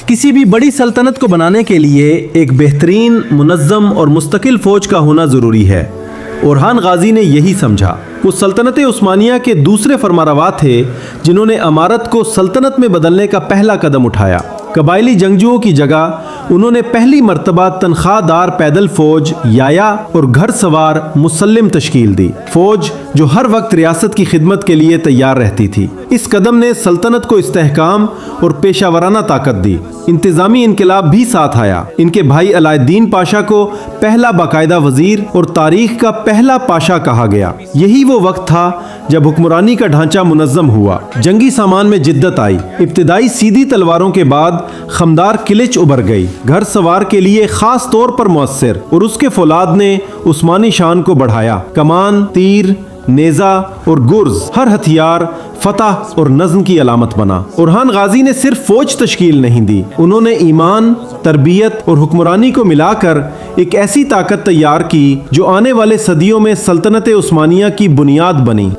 کسی بھی بڑی سلطنت کو بنانے کے لیے ایک بہترین، منظم اور مستقل فوج کا ہونا ضروری ہے۔ اورحان غازی نے یہی سمجھا۔ وہ سلطنت عثمانیہ کے دوسرے فرمانروا تھے جنہوں نے امارت کو سلطنت میں بدلنے کا پہلا قدم اٹھایا۔ قبائلی جنگجوؤں کی جگہ انہوں نے پہلی مرتبہ تنخواہ دار پیدل فوج یایا اور گھڑ سوار مسلم تشکیل دی، فوج جو ہر وقت ریاست کی خدمت کے لیے تیار رہتی تھی۔ اس قدم نے سلطنت کو استحکام اور پیشہ ورانہ طاقت دی۔ انتظامی انقلاب بھی ساتھ آیا۔ ان کے بھائی علاء الدین پاشا کو پہلا باقاعدہ وزیر اور تاریخ کا پہلا پاشا کہا گیا۔ یہی وہ وقت تھا جب حکمرانی کا ڈھانچہ منظم ہوا، جنگی سامان میں جدت آئی، ابتدائی سیدھی تلواروں کے بعد خمدار کلچ ابھر گئی، گھڑ سوار کے لیے خاص طور پر مؤثر، اور اس کے فولاد نے عثمانی شان کو بڑھایا۔ کمان، تیر، نیزہ اور گرز، ہر ہتھیار فتح اور نظم کی علامت بنا۔ اورحان غازی نے صرف فوج تشکیل نہیں دی، انہوں نے ایمان، تربیت اور حکمرانی کو ملا کر ایک ایسی طاقت تیار کی جو آنے والے صدیوں میں سلطنت عثمانیہ کی بنیاد بنی۔